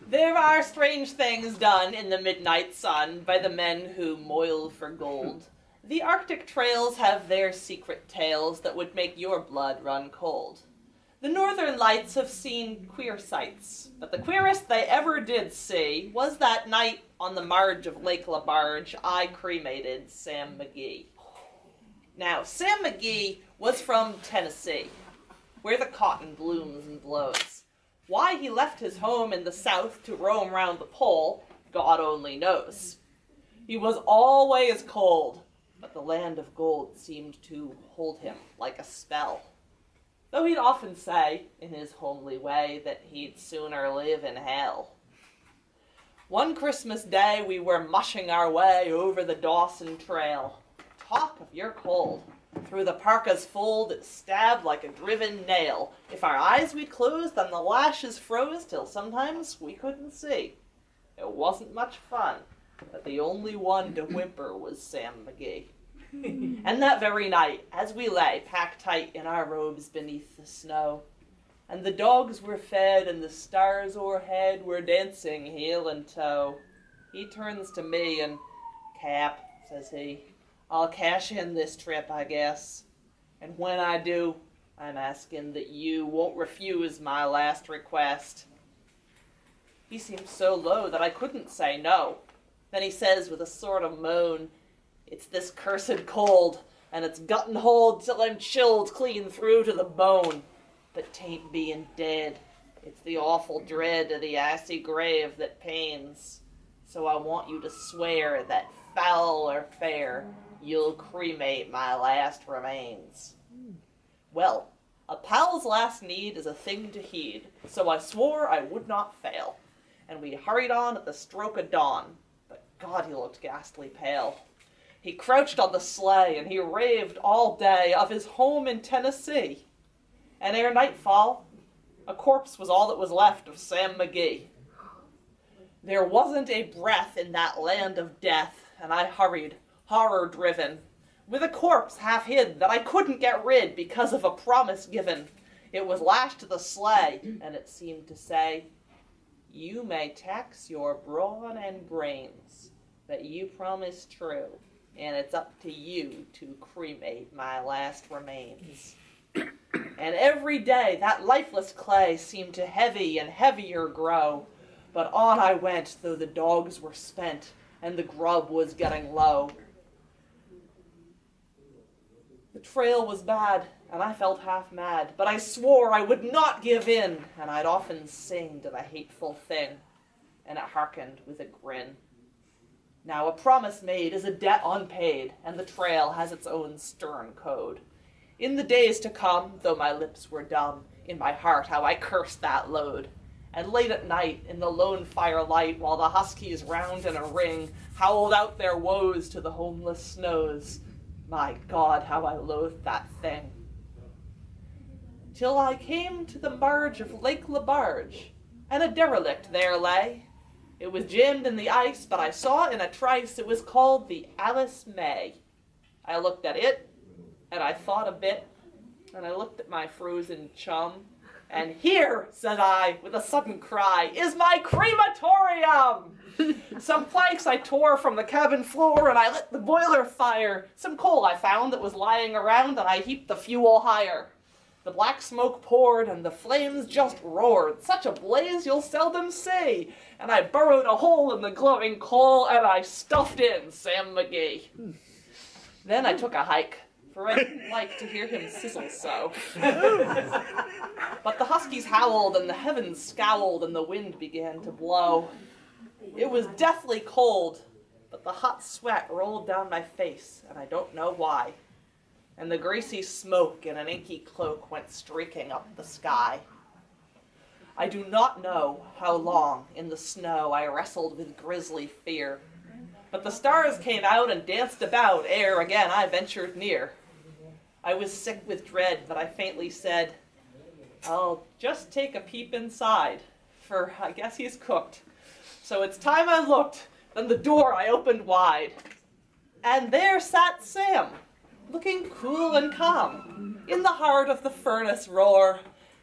There are strange things done in the midnight sun by the men who moil for gold. The Arctic trails have their secret tales that would make your blood run cold. The northern lights have seen queer sights, but the queerest they ever did see was that night on the marge of Lake LaBarge I cremated Sam McGee. Now, Sam McGee was from Tennessee, where the cotton blooms and blows. Why he left his home in the South to roam round the pole, God only knows. He was always cold, but the land of gold seemed to hold him like a spell. Though he'd often say, in his homely way, that he'd sooner live in hell. One Christmas day we were mushing our way over the Dawson Trail. Talk of your cold. Through the parka's fold it stabbed like a driven nail. If our eyes we closed, then the lashes froze till sometimes we couldn't see. It wasn't much fun, but the only one to whimper was Sam McGee. And that very night, as we lay packed tight in our robes beneath the snow, and the dogs were fed and the stars o'erhead were dancing heel and toe, he turns to me and, "Cap," says he, "I'll cash in this trip, I guess. And when I do, I'm asking that you won't refuse my last request." He seemed so low that I couldn't say no. Then he says with a sort of moan, "It's this cursed cold, and it's gotten hold till I'm chilled clean through to the bone. But 'tain't being dead. It's the awful dread of the icy grave that pains. So I want you to swear that, foul or fair, you'll cremate my last remains." Well, a pal's last need is a thing to heed, so I swore I would not fail. And we hurried on at the stroke of dawn, but God, he looked ghastly pale. He crouched on the sleigh, and he raved all day of his home in Tennessee. And ere nightfall, a corpse was all that was left of Sam McGee. There wasn't a breath in that land of death, and I hurried, horror-driven, with a corpse half hid that I couldn't get rid because of a promise given. It was lashed to the sleigh, and it seemed to say, "You may tax your brawn and brains, but you promised true, and it's up to you to cremate my last remains." And every day that lifeless clay seemed to heavy and heavier grow, but on I went, though the dogs were spent, and the grub was getting low. The trail was bad, and I felt half mad, but I swore I would not give in, and I'd often sing to the hateful thing, and it hearkened with a grin. Now a promise made is a debt unpaid, and the trail has its own stern code. In the days to come, though my lips were dumb, in my heart how I cursed that load. And late at night, in the lone firelight, while the huskies round in a ring howled out their woes to the homeless snows, my God, how I loathed that thing. Till I came to the marge of Lake LaBarge, and a derelict there lay. It was jammed in the ice, but I saw in a trice it was called the Alice May. I looked at it, and I thought a bit, and I looked at my frozen chum, and "Here," said I, with a sudden cry, "is my crematorium!" Some planks I tore from the cabin floor, and I lit the boiler fire. Some coal I found that was lying around, and I heaped the fuel higher. The black smoke poured, and the flames just roared. Such a blaze you'll seldom see. And I burrowed a hole in the glowing coal, and I stuffed in Sam McGee. Then I took a hike, for I didn't like to hear him sizzle so. But the huskies howled, and the heavens scowled, and the wind began to blow. It was deathly cold, but the hot sweat rolled down my face, and I don't know why. And the greasy smoke in an inky cloak went streaking up the sky. I do not know how long in the snow I wrestled with grisly fear, but the stars came out and danced about ere again I ventured near. I was sick with dread, but I faintly said, "I'll just take a peep inside, for I guess he's cooked." So it's time I looked, then the door I opened wide. And there sat Sam, looking cool and calm, in the heart of the furnace roar.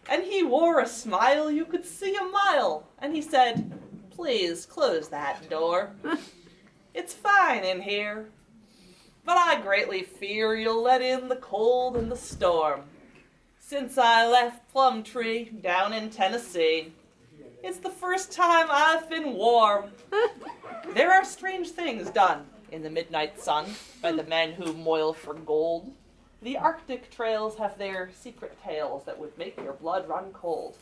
And he wore a smile you could see a mile, and he said, Please close that door. It's fine in here, but I greatly fear you'll let in the cold and the storm. Since I left Plumtree down in Tennessee, it's the first time I've been warm. There are strange things done in the midnight sun by the men who moil for gold. The Arctic trails have their secret tales that would make your blood run cold.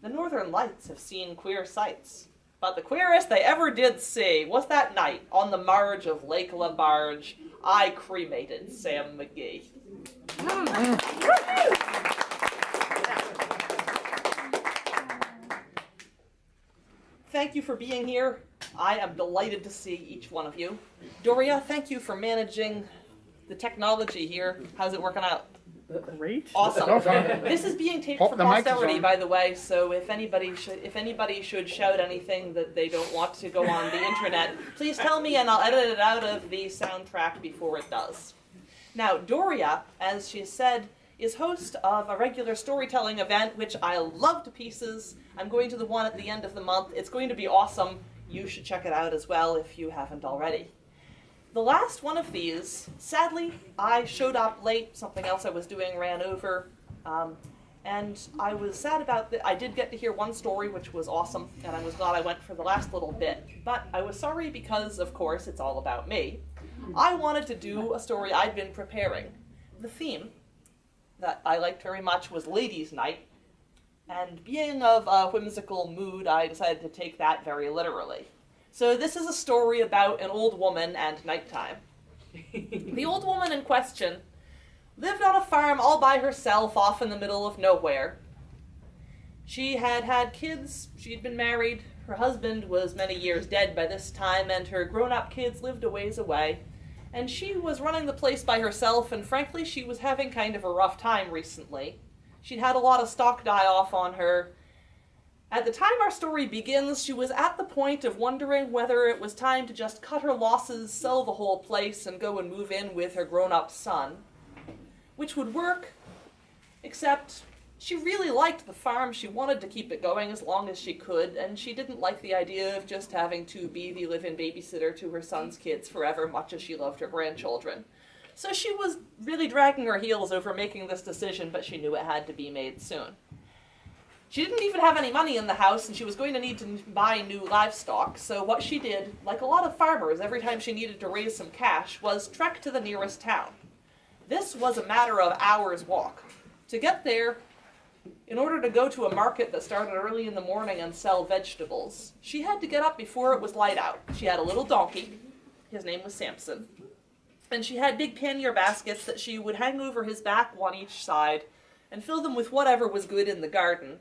The Northern Lights have seen queer sights, but the queerest they ever did see was that night on the marge of Lake LaBarge I cremated Sam McGee. Thank you for being here. I am delighted to see each one of you. Doria, thank you for managing the technology here. How's it working out? Great. Awesome. This is being taped for posterity, by the way, so if anybody should shout anything that they don't want to go on the internet, please tell me and I'll edit it out of the soundtrack before it does. Now, Doria, as she said, is host of a regular storytelling event, which I love to pieces. I'm going to the one at the end of the month. It's going to be awesome. You should check it out as well if you haven't already. The last one of these, sadly, I showed up late. Something else I was doing ran over. And I was sad about that. I did get to hear one story, which was awesome, and I was glad I went for the last little bit. But I was sorry because, of course, it's all about me. I wanted to do a story I'd been preparing. The theme that I liked very much was Ladies' Night, and being of a whimsical mood, I decided to take that very literally. So this is a story about an old woman and nighttime. The old woman in question lived on a farm all by herself off in the middle of nowhere. She had had kids, she'd been married, her husband was many years dead by this time, and her grown-up kids lived a ways away. And she was running the place by herself, and frankly, she was having kind of a rough time recently. She'd had a lot of stock die off on her. At the time our story begins, she was at the point of wondering whether it was time to just cut her losses, sell the whole place, and go and move in with her grown-up son. Which would work, except she really liked the farm. She wanted to keep it going as long as she could, and she didn't like the idea of just having to be the live-in babysitter to her son's kids forever, much as she loved her grandchildren. So she was really dragging her heels over making this decision, but she knew it had to be made soon. She didn't even have any money in the house, and she was going to need to buy new livestock, so what she did, like a lot of farmers every time she needed to raise some cash, was trek to the nearest town. This was a matter of hours' walk. To get there, in order to go to a market that started early in the morning and sell vegetables, she had to get up before it was light out. She had a little donkey. His name was Samson. And she had big pannier baskets that she would hang over his back, one each side, and fill them with whatever was good in the garden.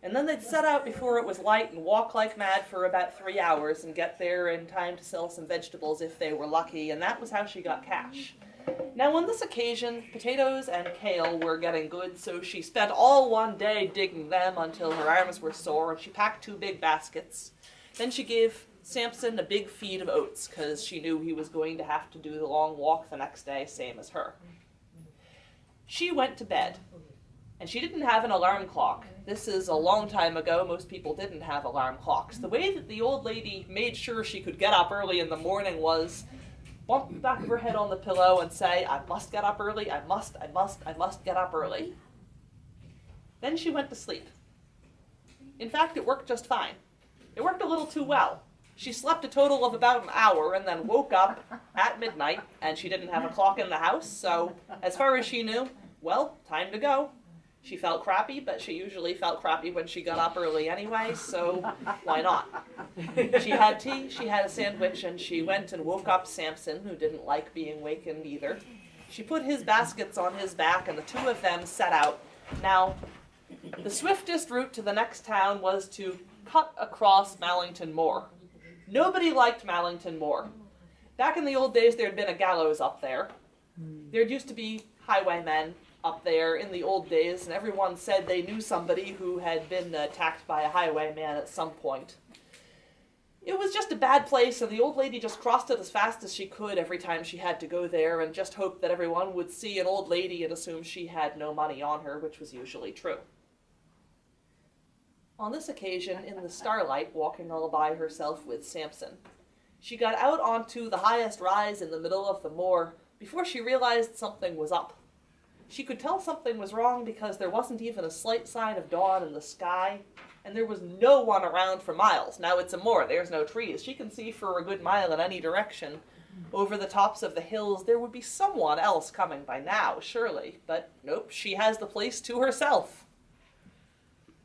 And then they'd set out before it was light and walk like mad for about 3 hours and get there in time to sell some vegetables if they were lucky, and that was how she got cash. Now on this occasion, potatoes and kale were getting good, so she spent all one day digging them until her arms were sore, and she packed 2 big baskets. Then she gave Samson a big feed of oats, because she knew he was going to have to do the long walk the next day, same as her. She went to bed. And she didn't have an alarm clock. This is a long time ago. Most people didn't have alarm clocks. The way that the old lady made sure she could get up early in the morning was bump the back of her head on the pillow and say, I must get up early, I must get up early. Then she went to sleep. In fact, it worked just fine. It worked a little too well. She slept a total of about an hour and then woke up at midnight, and she didn't have a clock in the house, so as far as she knew, well, time to go. She felt crappy, but she usually felt crappy when she got up early anyway, so why not? She had tea, she had a sandwich, and she went and woke up Samson, who didn't like being wakened either. She put his baskets on his back, and the 2 of them set out. Now, the swiftest route to the next town was to cut across Mallington Moor. Nobody liked Mallington Moor. Back in the old days, there had been a gallows up there. There used to be highwaymen up there in the old days, and everyone said they knew somebody who had been attacked by a highwayman at some point. It was just a bad place, and the old lady just crossed it as fast as she could every time she had to go there, and just hoped that everyone would see an old lady and assume she had no money on her, which was usually true. On this occasion, in the starlight, walking all by herself with Samson, she got out onto the highest rise in the middle of the moor before she realized something was up. She could tell something was wrong because there wasn't even a slight sign of dawn in the sky, and there was no one around for miles. Now it's a moor, there's no trees. She can see for a good mile in any direction. Over the tops of the hills, there would be someone else coming by now, surely. But nope, she has the place to herself.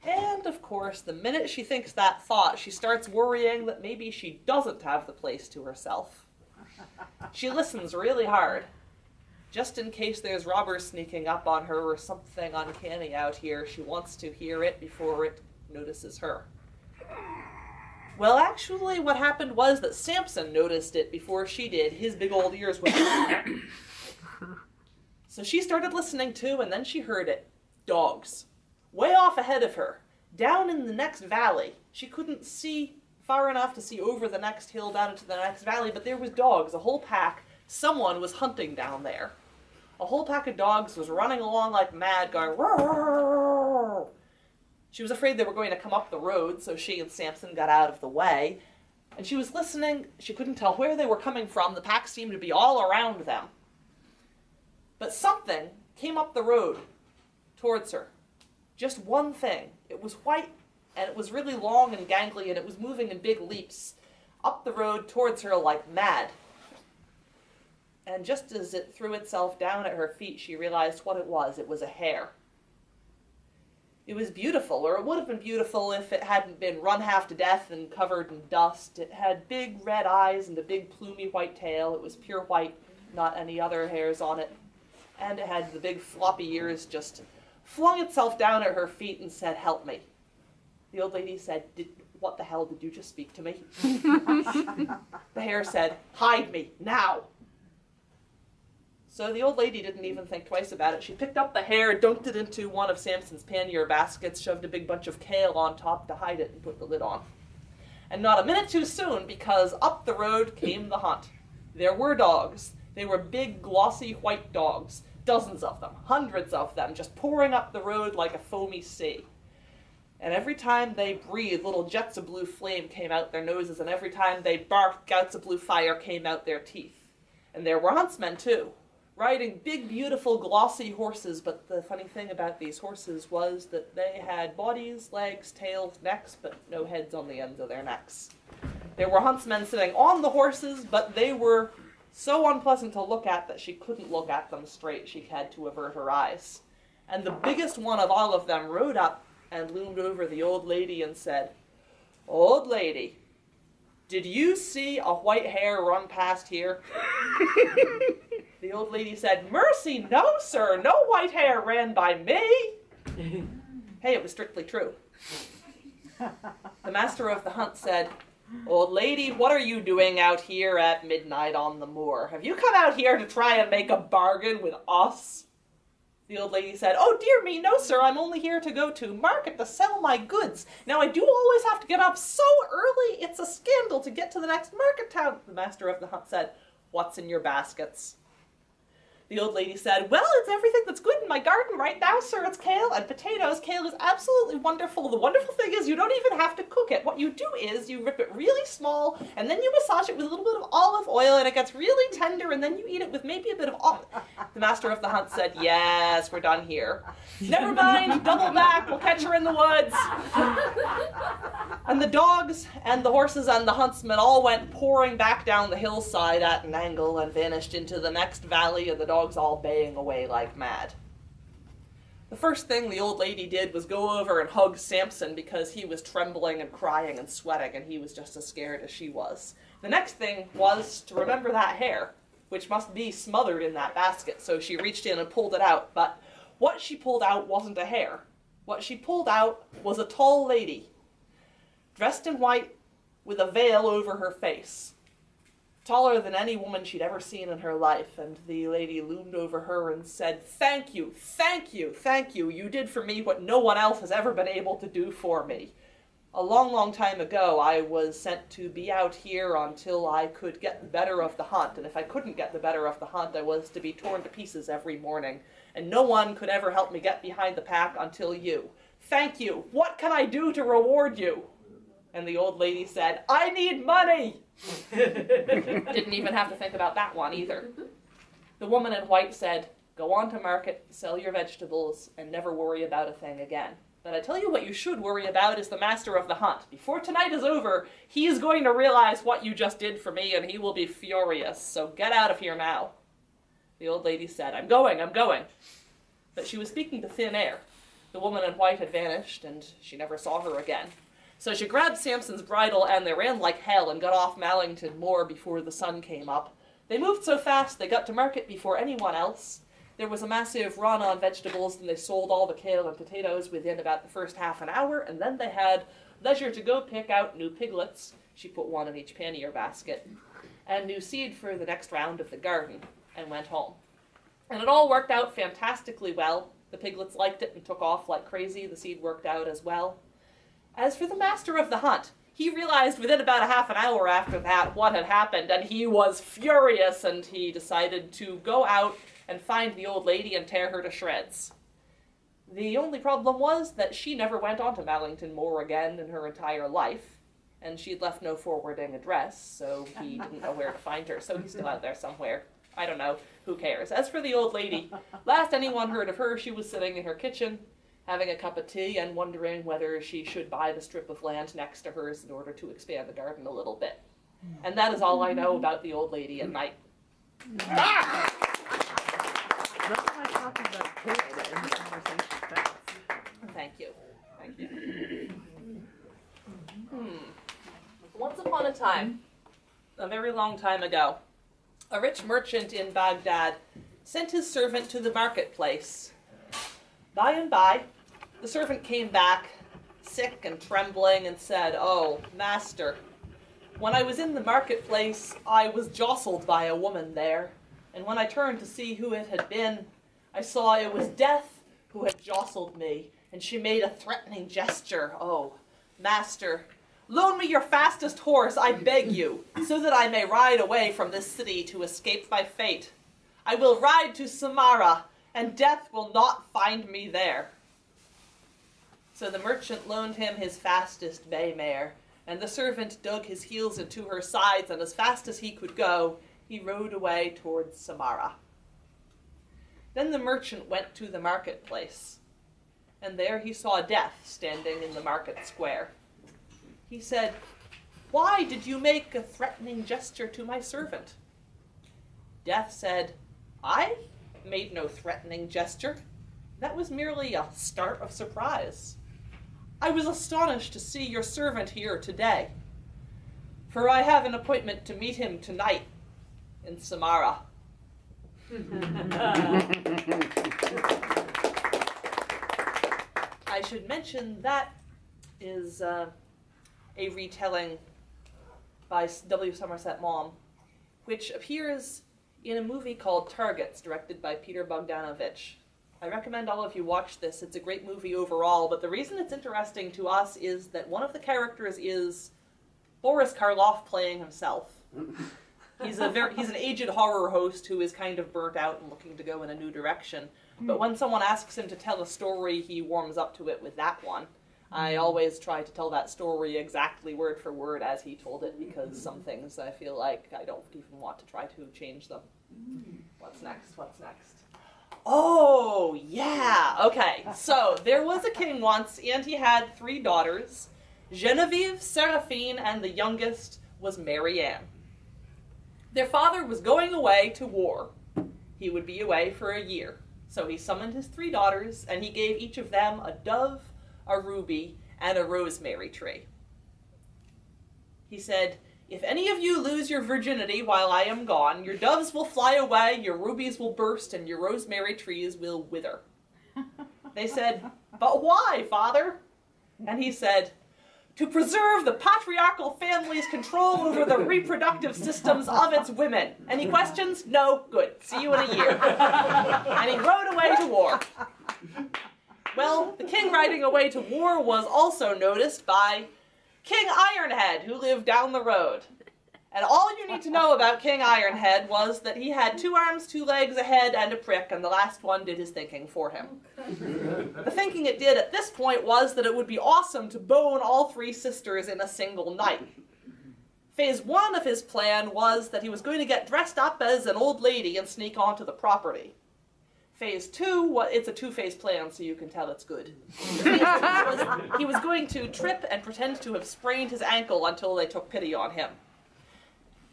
And, of course, the minute she thinks that thought, she starts worrying that maybe she doesn't have the place to herself. She listens really hard, just in case there's robbers sneaking up on her or something uncanny out here. She wants to hear it before it notices her. Well, actually, what happened was that Samson noticed it before she did. His big old ears went... So she started listening too, and then she heard it. Dogs. Way off ahead of her, down in the next valley. She couldn't see far enough to see over the next hill down into the next valley, but there was dogs, a whole pack. Someone was hunting down there. A whole pack of dogs was running along like mad, going roar. She was afraid they were going to come up the road, so she and Samson got out of the way. And she was listening. She couldn't tell where they were coming from. The pack seemed to be all around them. But something came up the road towards her. Just one thing. It was white, and it was really long and gangly, and it was moving in big leaps up the road towards her like mad. And just as it threw itself down at her feet, she realized what it was. It was a hare. It was beautiful, or it would have been beautiful if it hadn't been run half to death and covered in dust. It had big red eyes and a big plumey white tail. It was pure white, not any other hairs on it. And it had the big floppy ears, just flung itself down at her feet and said, "Help me." The old lady said, "What the hell, did you just speak to me?" The hare said, "Hide me, now." So the old lady didn't even think twice about it. She picked up the hare, dunked it into one of Samson's pannier baskets, shoved a big bunch of kale on top to hide it, and put the lid on. And not a minute too soon, because up the road came the hunt. There were dogs. They were big, glossy, white dogs. Dozens of them, hundreds of them, just pouring up the road like a foamy sea. And every time they breathed, little jets of blue flame came out their noses, and every time they barked, gouts of blue fire came out their teeth. And there were huntsmen, too, riding big, beautiful, glossy horses, but the funny thing about these horses was that they had bodies, legs, tails, necks, but no heads on the ends of their necks. There were huntsmen sitting on the horses, but they were so unpleasant to look at that she couldn't look at them straight. She had to avert her eyes. And the biggest one of all of them rode up and loomed over the old lady and said, "Old lady, did you see a white hare run past here?" The old lady said, "Mercy, no, sir. No white hare ran by me." Hey, it was strictly true. The master of the hunt said, "Old lady, what are you doing out here at midnight on the moor? Have you come out here to try and make a bargain with us?" The old lady said, "Oh, dear me, no, sir. I'm only here to go to market to sell my goods. Now, I do always have to get up so early. It's a scandal to get to the next market town." The master of the hunt said, "What's in your baskets?" The old lady said, "Well, it's everything that's good in my garden right now, sir. It's kale and potatoes. Kale is absolutely wonderful. The wonderful thing is you don't even have to cook it. What you do is you rip it really small, and then you massage it with a little bit of olive oil, and it gets really tender, and then you eat it with maybe a bit of olive." The master of the hunt said, "Yes, we're done here. Never mind, double back. We'll catch her in the woods." And the dogs and the horses and the huntsmen all went pouring back down the hillside at an angle and vanished into the next valley, and the dogs all baying away like mad. The first thing the old lady did was go over and hug Samson because he was trembling and crying and sweating, and he was just as scared as she was. The next thing was to remember that hare, which must be smothered in that basket, so she reached in and pulled it out, but what she pulled out wasn't a hare. What she pulled out was a tall lady, dressed in white with a veil over her face, taller than any woman she'd ever seen in her life, and the lady loomed over her and said, "Thank you, thank you, thank you. You did for me what no one else has ever been able to do for me. A long, long time ago, I was sent to be out here until I could get the better of the hunt, and if I couldn't get the better of the hunt, I was to be torn to pieces every morning, and no one could ever help me get behind the pack until you. "Thank you. What can I do to reward you?" And the old lady said, "I need money." Didn't even have to think about that one either. The woman in white said, "Go on to market, sell your vegetables, and never worry about a thing again. But I tell you what you should worry about is the master of the hunt. Before tonight is over, he is going to realize what you just did for me, and he will be furious. So get out of here now." The old lady said, I'm going. But she was speaking to thin air. The woman in white had vanished, and she never saw her again. So she grabbed Samson's bridle, and they ran like hell and got off Mallington Moor before the sun came up. They moved so fast they got to market before anyone else. There was a massive run on vegetables, and they sold all the kale and potatoes within about the first half an hour, and then they had leisure to go pick out new piglets. She put one in each pannier basket, and new seed for the next round of the garden, and went home. And it all worked out fantastically well. The piglets liked it and took off like crazy. The seed worked out as well. As for the master of the hunt, he realized within about a half an hour after that what had happened, and he was furious, and he decided to go out and find the old lady and tear her to shreds. The only problem was that she never went on to Mallington Moor again in her entire life, and she'd left no forwarding address, so he didn't know where to find her, so he's still out there somewhere. I don't know. Who cares? As for the old lady, last anyone heard of her, she was sitting in her kitchen, having a cup of tea and wondering whether she should buy the strip of land next to hers in order to expand the garden a little bit. And that is all I know about the old lady at night. Ah! That's why I talked about period in the conversation. Thank you. Once upon a time, a very long time ago, a rich merchant in Baghdad sent his servant to the marketplace. By and by, the servant came back, sick and trembling, and said, "Oh, master, when I was in the marketplace, I was jostled by a woman there, and when I turned to see who it had been, I saw it was Death who had jostled me, and she made a threatening gesture. Oh, master, loan me your fastest horse, I beg you, so that I may ride away from this city to escape my fate. I will ride to Samarra, and Death will not find me there." So the merchant loaned him his fastest bay mare, and the servant dug his heels into her sides, and as fast as he could go, he rode away towards Samarra. Then the merchant went to the marketplace, and there he saw Death standing in the market square. He said, "Why did you make a threatening gesture to my servant?" Death said, "I made no threatening gesture. That was merely a start of surprise. I was astonished to see your servant here today, for I have an appointment to meet him tonight in Samarra." I should mention that is a retelling by W. Somerset Maugham, which appears in a movie called Targets, directed by Peter Bogdanovich. I recommend all of you watch this. It's a great movie overall, but the reason it's interesting to us is that one of the characters is Boris Karloff playing himself. He's an aged horror host who is kind of burnt out and looking to go in a new direction. But when someone asks him to tell a story, he warms up to it with that one. I always try to tell that story exactly word for word as he told it, because some things I feel like I don't even want to try to change them. What's next? Oh, yeah. Okay, so there was a king once, and he had 3 daughters, Genevieve, Seraphine, and the youngest was Mary Ann. Their father was going away to war. He would be away for a year. So he summoned his 3 daughters, and he gave each of them a dove, a ruby, and a rosemary tree. He said, "If any of you lose your virginity while I am gone, your doves will fly away, your rubies will burst, and your rosemary trees will wither." They said, "But why, father?" And he said, "To preserve the patriarchal family's control over the reproductive systems of its women." Any questions? No? Good. See you in a year. And he rode away to war. Well, the king riding away to war was also noticed by King Ironhead, who lived down the road. And all you need to know about King Ironhead was that he had 2 arms, 2 legs, a head, and a prick, and the last one did his thinking for him. The thinking it did at this point was that it would be awesome to bone all 3 sisters in a single night. Phase 1 of his plan was that he was going to get dressed up as an old lady and sneak onto the property. Phase 2, it's a 2-phase plan, so you can tell it's good. Phase 2 he was going to trip and pretend to have sprained his ankle until they took pity on him.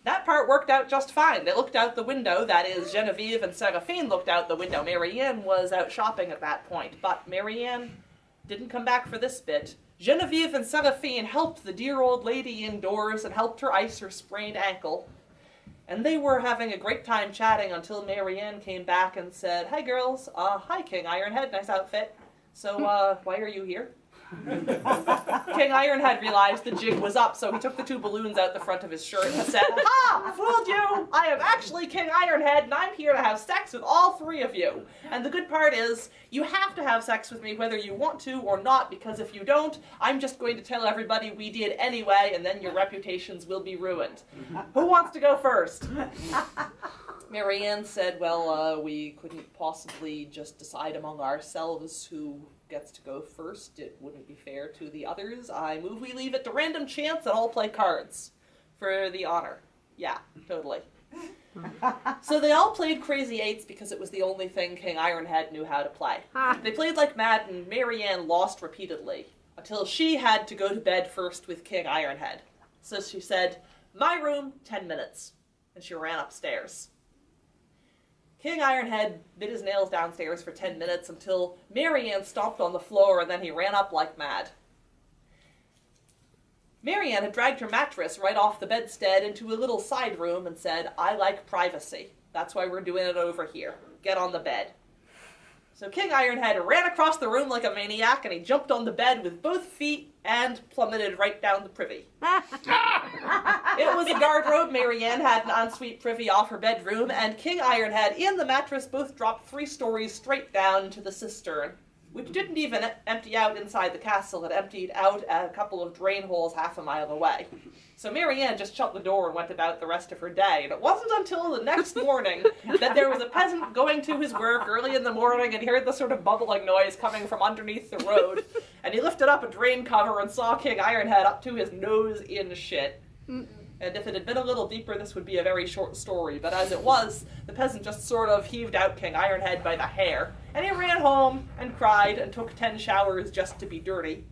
That part worked out just fine. They looked out the window, that is, Genevieve and Seraphine looked out the window. Marianne was out shopping at that point, but Marianne didn't come back for this bit. Genevieve and Seraphine helped the dear old lady indoors and helped her ice her sprained ankle. And they were having a great time chatting until Marianne came back and said, "Hi girls, hi King Ironhead, nice outfit. So, why are you here?" King Ironhead realized the jig was up, so he took the 2 balloons out the front of his shirt and said, "Ha! I fooled you! I am actually King Ironhead, and I'm here to have sex with all 3 of you. And the good part is, you have to have sex with me whether you want to or not, because if you don't, I'm just going to tell everybody we did anyway, and then your reputations will be ruined. Who wants to go first?" Marianne said, "Well, we couldn't possibly just decide among ourselves who gets to go first. It wouldn't be fair to the others. I move we leave it to random chance and all play cards for the honor." Yeah, totally. So they all played Crazy Eights because it was the only thing King Ironhead knew how to play. They played like mad, and Marianne lost repeatedly until she had to go to bed first with King Ironhead. So she said, "My room, 10 minutes." And she ran upstairs. King Ironhead bit his nails downstairs for 10 minutes until Marianne stomped on the floor, and then he ran up like mad. Marianne had dragged her mattress right off the bedstead into a little side room and said, "I like privacy. That's why we're doing it over here. Get on the bed." So King Ironhead ran across the room like a maniac, and he jumped on the bed with both feet and plummeted right down the privy. It was a guardrobe. Marianne had an ensuite privy off her bedroom, and King Ironhead and the mattress both dropped 3 stories straight down into the cistern, which didn't even empty out inside the castle. It emptied out at a couple of drain holes half a mile away. So Marianne just shut the door and went about the rest of her day. And it wasn't until the next morning that there was a peasant going to his work early in the morning, and he heard the sort of bubbling noise coming from underneath the road. And he lifted up a drain cover and saw King Ironhead up to his nose in shit. And if it had been a little deeper, this would be a very short story. But as it was, the peasant just sort of heaved out King Ironhead by the hair. And he ran home and cried and took 10 showers just to be dirty.